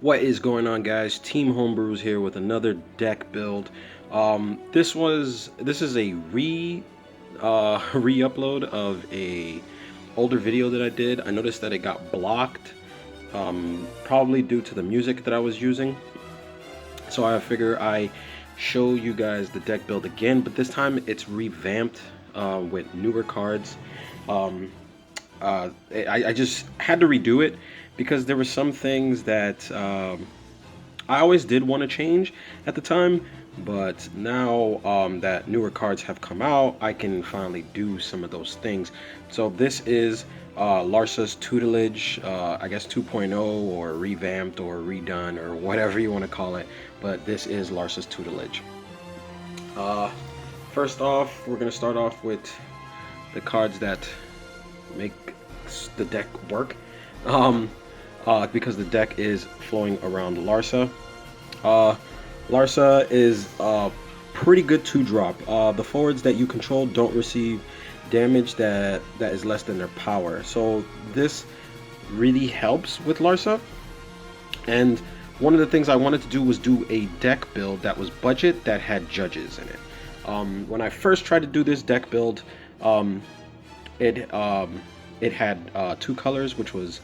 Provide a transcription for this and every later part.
What is going on, guys? Team Homebrews here with another deck build. This is a re-upload of a older video that I did. I noticed that it got blocked, probably due to the music that I was using. So I figure I show you guys the deck build again, but this time it's revamped with newer cards. I just had to redo it because there were some things that I always did want to change at the time, but now that newer cards have come out, I can finally do some of those things. So this is Larsa's Tutelage, I guess 2.0 or revamped or redone or whatever you want to call it, but this is Larsa's Tutelage. First off, we're going to start off with the cards that make the deck work, because the deck is flowing around Larsa. Larsa is pretty good 2-drop. The forwards that you control don't receive damage that is less than their power, so this really helps with Larsa. And one of the things I wanted to do was do a deck build that was budget, that had judges in it. When I first tried to do this deck build, it had 2 colors, which was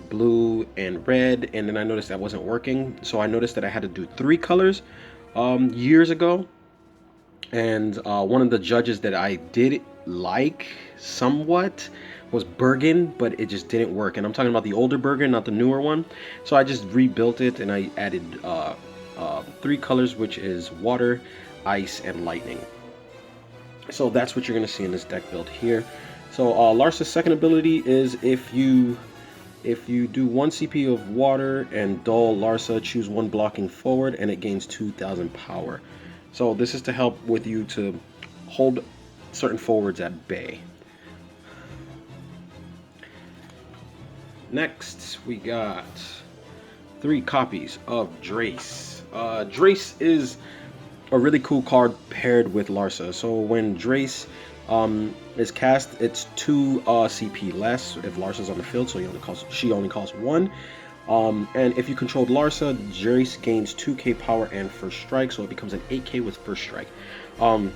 blue and red, and then I noticed that wasn't working, so I noticed that I had to do 3 colors years ago. And one of the judges that I did like somewhat was Bergen, but it just didn't work, and I'm talking about the older Bergen, not the newer one. So I just rebuilt it, and I added 3 colors, which is water, ice, and lightning. So that's what you're going to see in this deck build here. So Larsa's second ability is if you do 1 CP of water and dull Larsa, choose 1 blocking forward, and it gains 2,000 power. So this is to help with you to hold certain forwards at bay. Next, we got 3 copies of Drace. Drace is a really cool card paired with Larsa. So when Drace is cast, it's 2 CP less if Larsa's on the field, so she only costs 1. And if you controlled Larsa, Drace gains 2k power and first strike, so it becomes an 8k with first strike. I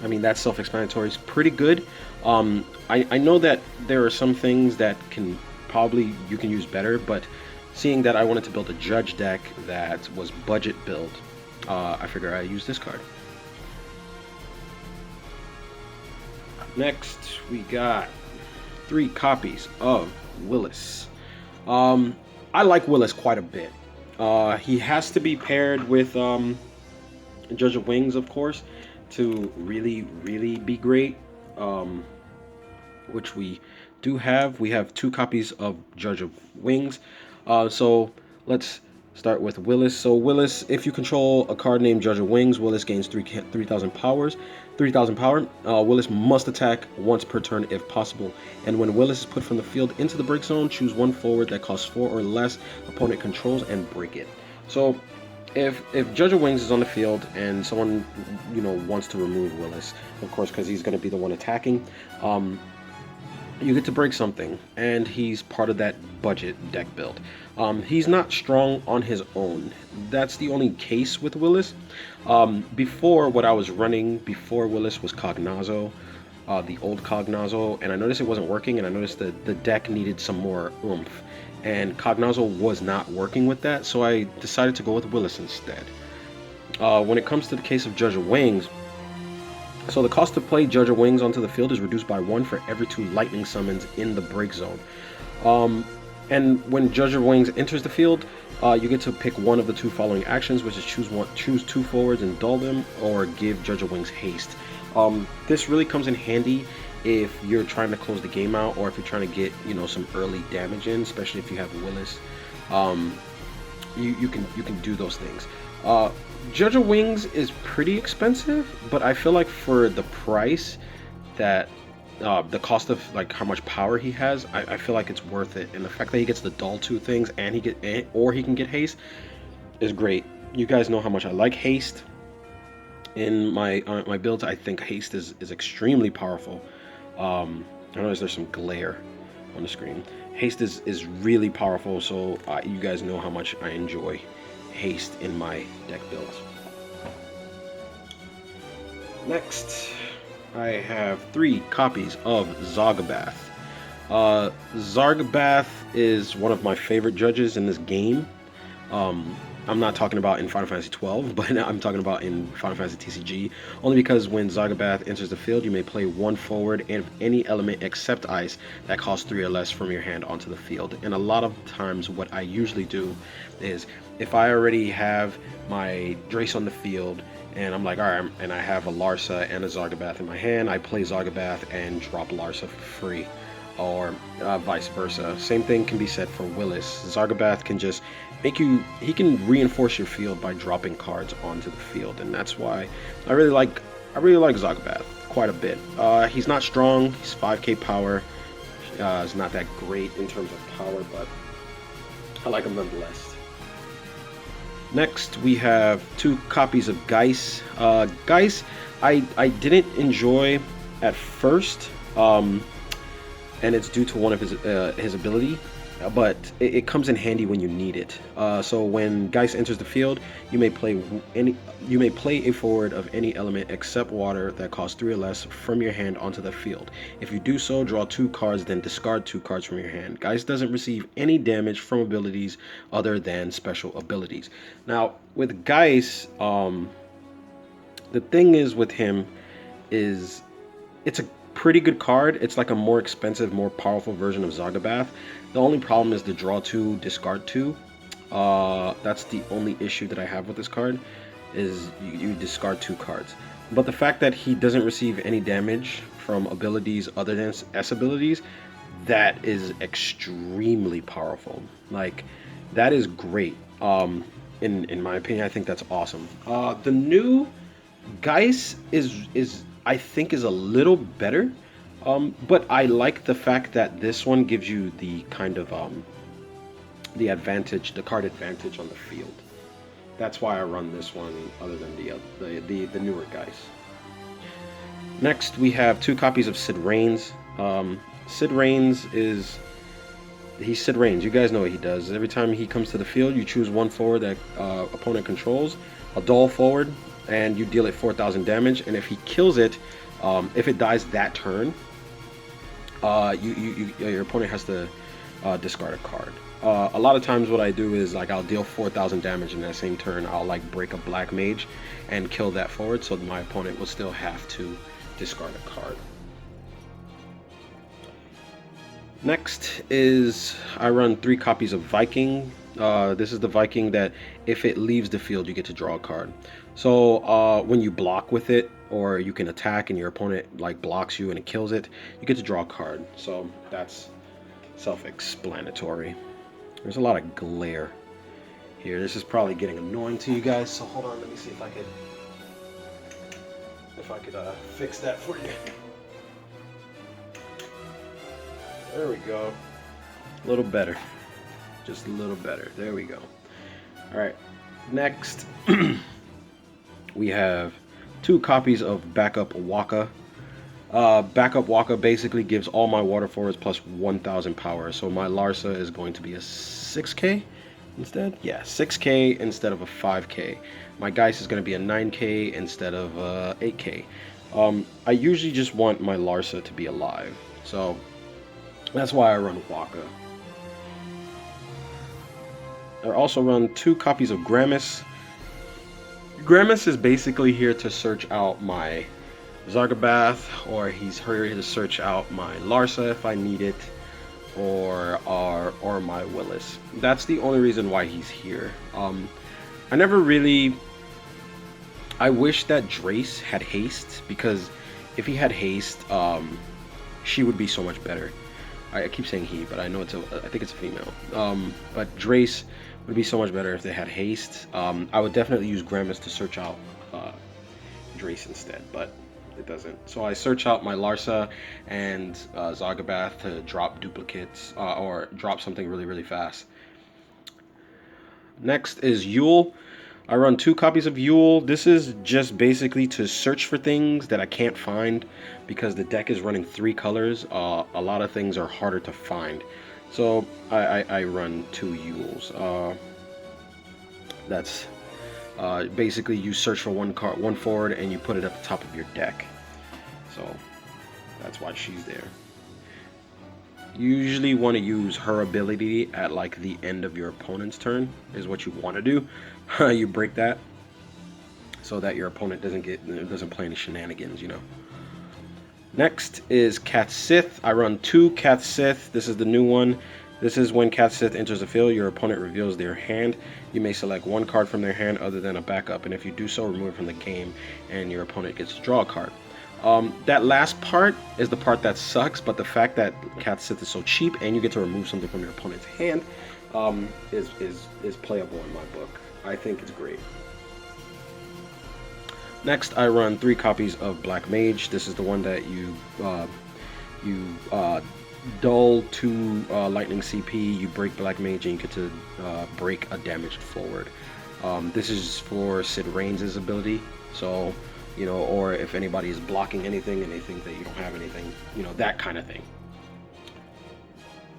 mean, that's self-explanatory. It's pretty good. I know that there are some things that you can use better, but seeing that I wanted to build a judge deck that was budget build, I figure I'd use this card. Next, we got 3 copies of Willis. I like Willis quite a bit. He has to be paired with Judge of Wings, of course, to really be great, which we do have. We have 2 copies of Judge of Wings. So let's start with Willis. So Willis, if you control a card named Judge of Wings, Willis gains 3,000 powers. 3,000 power. Willis must attack once per turn if possible. And when Willis is put from the field into the break zone, choose 1 forward that costs 4 or less opponent controls and break it. So if Judge of Wings is on the field and someone wants to remove Willis, of course, because he's going to be the one attacking, you get to break something, and he's part of that budget deck build. He's not strong on his own. That's the only case with Willis. Before, what I was running before Willis was Cognazo, the old Cognazo, and I noticed it wasn't working, and I noticed that the deck needed some more oomph, and Cognazo was not working with that, so I decided to go with Willis instead. When it comes to the case of Judge of Wings, so the cost to play Judge of Wings onto the field is reduced by 1 for every 2 lightning summons in the break zone. And when Judge of Wings enters the field, you get to pick one of the 2 following actions, which is choose 2 forwards and dull them, or give Judge of Wings haste. This really comes in handy if you're trying to close the game out, or if you're trying to get some early damage in, especially if you have Willis. You can do those things. Judge of Wings is pretty expensive, but I feel like for the price that the cost of how much power he has, I feel like it's worth it. And the fact that he gets the dull 2 things and he can get haste is great. You guys know how much I like haste in my builds. I think haste is extremely powerful. I notice there's some glare on the screen. Haste is really powerful, so you guys know how much I enjoy haste in my deck builds. Next, I have 3 copies of Zargabath. Zargabath is one of my favorite judges in this game. I'm not talking about in Final Fantasy 12, but I'm talking about in Final Fantasy TCG, only because when Zargabath enters the field, you may play 1 forward and any element except ice that costs 3 or less from your hand onto the field. And a lot of times what I usually do is, if I already have my Drace on the field, and I'm like, alright, and I have a Larsa and a Zargabath in my hand, I play Zargabath and drop Larsa for free. Or vice versa. Same thing can be said for Willis. Zargabath can just he can reinforce your field by dropping cards onto the field, and that's why I really like Zargabath quite a bit. He's not strong. He's 5k power. He's not that great in terms of power, but I like him nonetheless. Next, we have 2 copies of Geis. Geis, I didn't enjoy at first. And it's due to one of his ability, but it comes in handy when you need it. So when Geist enters the field, you may play a forward of any element except water that costs 3 or less from your hand onto the field. If you do so, draw 2 cards, then discard 2 cards from your hand. Geist doesn't receive any damage from abilities other than special abilities. Now with Geist, the thing is with him is it's a pretty good card. It's like a more expensive, more powerful version of Zargabath. The only problem is the draw 2, discard 2. That's the only issue that I have with this card, is you discard 2 cards. But the fact that he doesn't receive any damage from abilities other than S abilities, that is extremely powerful. Like, that is great. In my opinion, I think that's awesome. The new Geist is I think is a little better, but I like the fact that this one gives you the kind of the advantage, the card advantage on the field. That's why I run this one other than the newer guys. Next, we have 2 copies of Sid Reigns. Sid Reigns he's Sid Reigns. You guys know what he does. Every time he comes to the field, you choose 1 forward that opponent controls, a dull forward, and you deal it 4,000 damage. And if he kills it, if it dies that turn, your opponent has to discard a card. A lot of times what I do is, like, I'll deal 4,000 damage in that same turn. I'll like break a black mage and kill that forward, so my opponent will still have to discard a card. Next is I run 3 copies of Viking. This is the Viking that if it leaves the field, you get to draw a card. So when you block with it, or you can attack and your opponent like blocks you and it kills it, you get to draw a card. So that's self-explanatory. There's a lot of glare here. This is probably getting annoying to you guys, so hold on, let me see if I could fix that for you. There we go. A little better. Just a little better. There we go. Alright. Next, we have 2 copies of Backup Waka. Backup Waka basically gives all my water forwards plus 1,000 power. So my Larsa is going to be a 6k instead? Yeah, 6k instead of a 5k. My Geist is going to be a 9k instead of 8k. I usually just want my Larsa to be alive. So that's why I run Waka. I also run 2 copies of Gramis. Gramis is basically here to search out my Zargabath, or he's here to search out my Larsa if I need it, or my Willis. That's the only reason why he's here. I wish that Drace had haste, because if he had haste, she would be so much better. I keep saying he, but I know I think it's a female. But Drace would be so much better if they had haste. I would definitely use Gramis to search out Drace instead, but it doesn't. So I search out my Larsa and Zargabath to drop duplicates or drop something really, really fast. Next is Yule. I run 2 copies of Yule. This is just basically to search for things that I can't find, because the deck is running 3 colors. A lot of things are harder to find. So I run 2 Yules. That's basically you search for one forward, and you put it at the top of your deck. So that's why she's there. You usually want to use her ability at like the end of your opponent's turn is what you want to do. You break that so that your opponent doesn't play any shenanigans, you know. Next is Cat Sith. I run 2 Cat Sith. This is the new one. This is when Cat Sith enters the field, your opponent reveals their hand. You may select 1 card from their hand other than a backup, and if you do so, remove it from the game, and your opponent gets to draw a card. That last part is the part that sucks, but the fact that Cat Sith is so cheap and you get to remove something from your opponent's hand is playable in my book. I think it's great. Next, I run 3 copies of Black Mage. This is the one that you dull 2 lightning CP, you break Black Mage, and you get to break a damaged forward. This is for Sid Reigns' ability, so, you know, or if anybody is blocking anything and they think that you don't have anything, you know, that kind of thing.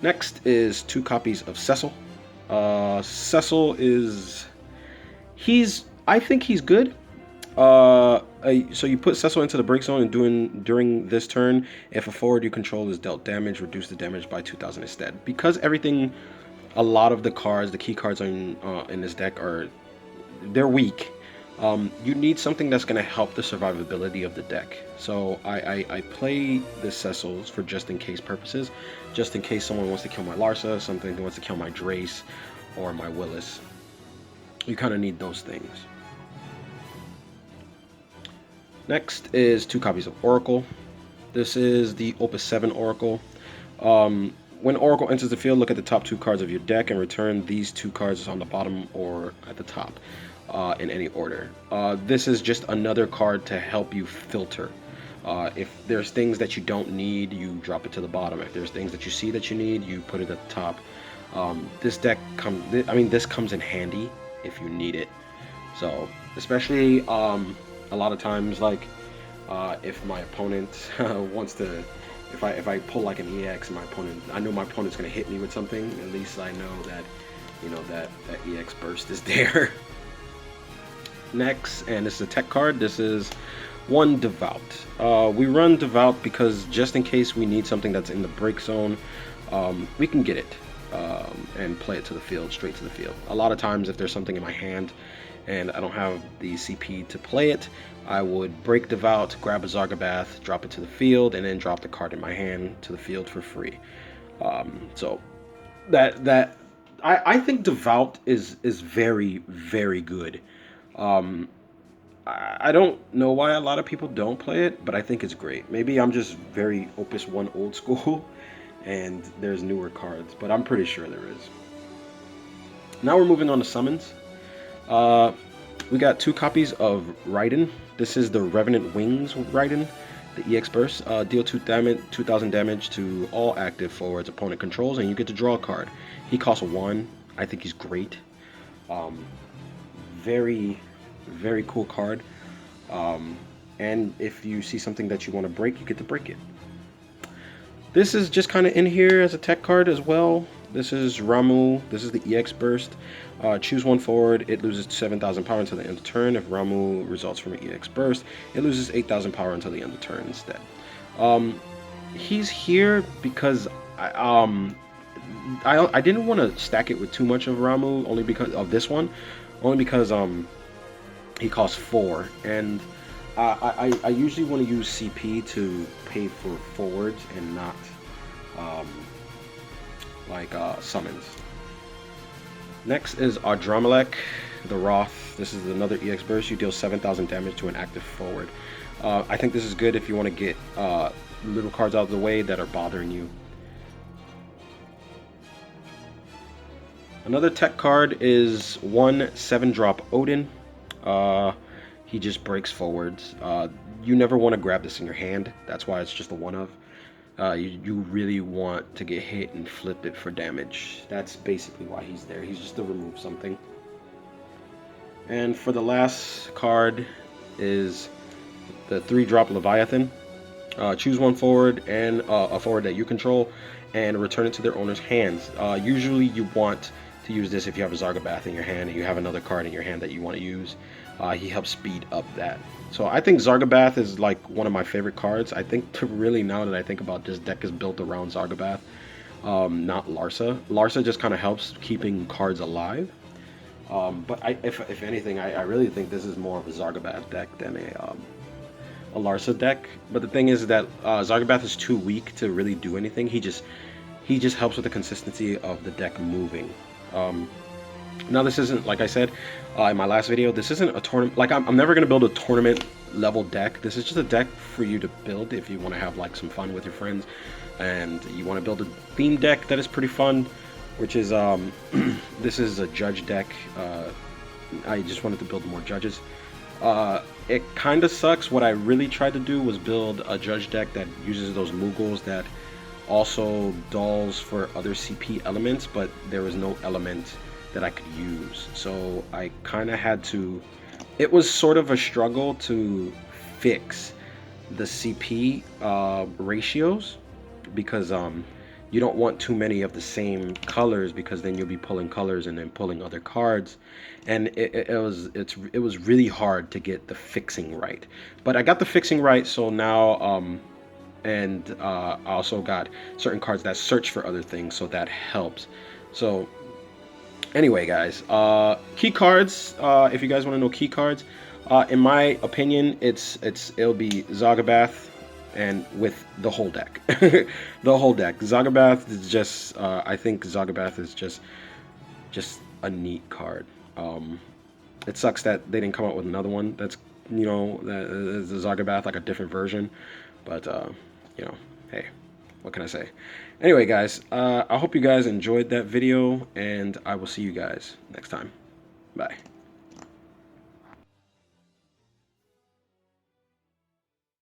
Next is 2 copies of Cecil. Cecil is, I think he's good. So you put Cecil into the break zone, and during this turn, if a forward you control is dealt damage, reduce the damage by 2,000 instead. Because a lot of the cards, the key cards in this deck they're weak. You need something that's going to help the survivability of the deck. So I play the Cecils for just in case purposes, just in case someone wants to kill my Larsa, something wants to kill my Drace, or my Willis. You kind of need those things. Next is 2 copies of Oracle. This is the Opus 7 Oracle. When Oracle enters the field, look at the top 2 cards of your deck and return these 2 cards on the bottom or at the top in any order. This is just another card to help you filter. If there's things that you don't need, you drop it to the bottom. If there's things that you see that you need, you put it at the top. This comes in handy if you need it. So, especially a lot of times, like if my opponent wants to, if I pull like an EX and I know my opponent's gonna hit me with something, at least I know that, you know, that EX burst is there. Next, and this is a tech card. This is 1 Devout. We run Devout because just in case we need something that's in the break zone, we can get it and play it to the field, straight to the field. A lot of times, if there's something in my hand and I don't have the CP to play it, I would break Devout, grab a Zargabath, drop it to the field, and then drop the card in my hand to the field for free. So I think Devout is very, very good. I don't know why a lot of people don't play it, but I think it's great. Maybe I'm just very Opus 1 old school and there's newer cards, but I'm pretty sure there is. Now we're moving on to summons. We got 2 copies of Raiden. This is the Revenant Wings Raiden, the EX Burst. Deal 2,000 damage to all active forwards opponent controls, and you get to draw a card. He costs 1. I think he's great. Very, very cool card. And if you see something that you want to break, you get to break it. This is just kind of in here as a tech card as well. This is Ramu. This is the EX Burst. Choose 1 forward. It loses 7,000 power until the end of turn. If Ramu results from an EX Burst, it loses 8,000 power until the end of turn instead. He's here because I didn't want to stack it with too much of Ramu, only because of this one. Only because he costs 4, and I usually want to use CP to pay for forwards and not summons. Next is Ardramalek, the Wrath. This is another EX burst. You deal 7,000 damage to an active forward. I think this is good if you want to get little cards out of the way that are bothering you. Another tech card is 1 7-drop Odin. He just breaks forwards. You never want to grab this in your hand. That's why it's just a 1 of. You really want to get hit and flip it for damage. That's basically why he's there. He's just to remove something. And for the last card is the 3-drop Leviathan. Choose 1 forward and a forward that you control, and return it to their owner's hands. Usually you want to use this if you have a Zargabath in your hand and you have another card in your hand that you want to use. He helps speed up that. So I think Zargabath is like one of my favorite cards. I think really, now that I think about this deck, is built around Zargabath, not Larsa. Larsa just kind of helps keeping cards alive. But if anything, I really think this is more of a Zargabath deck than a Larsa deck. But the thing is that Zargabath is too weak to really do anything. He just helps with the consistency of the deck moving. Now this isn't, like I said in my last video, this isn't a tournament. Like I'm never gonna build a tournament level deck. This is just a deck for you to build if you want to have like some fun with your friends, and you want to build a theme deck that is pretty fun, which is this is a judge deck. I just wanted to build more judges. It kind of sucks. What I really tried to do was build a judge deck that uses those Mughals that also dulls for other CP elements, but there was no element that I could use. So I kind of had to, it was sort of a struggle to fix the CP ratios, because you don't want too many of the same colors, because then you'll be pulling colors and then pulling other cards, and it was really hard to get the fixing right. But I got the fixing right, so now and I also got certain cards that search for other things, so that helps. So anyway, guys, key cards. If you guys want to know key cards, in my opinion, it'll be Zargabath, and with the whole deck, the whole deck. Zargabath is just, I think Zargabath is just a neat card. It sucks that they didn't come out with another one that's, you know, that is the Zargabath, like a different version, but you know, hey, what can I say? Anyway, guys, I hope you guys enjoyed that video, and I will see you guys next time. Bye.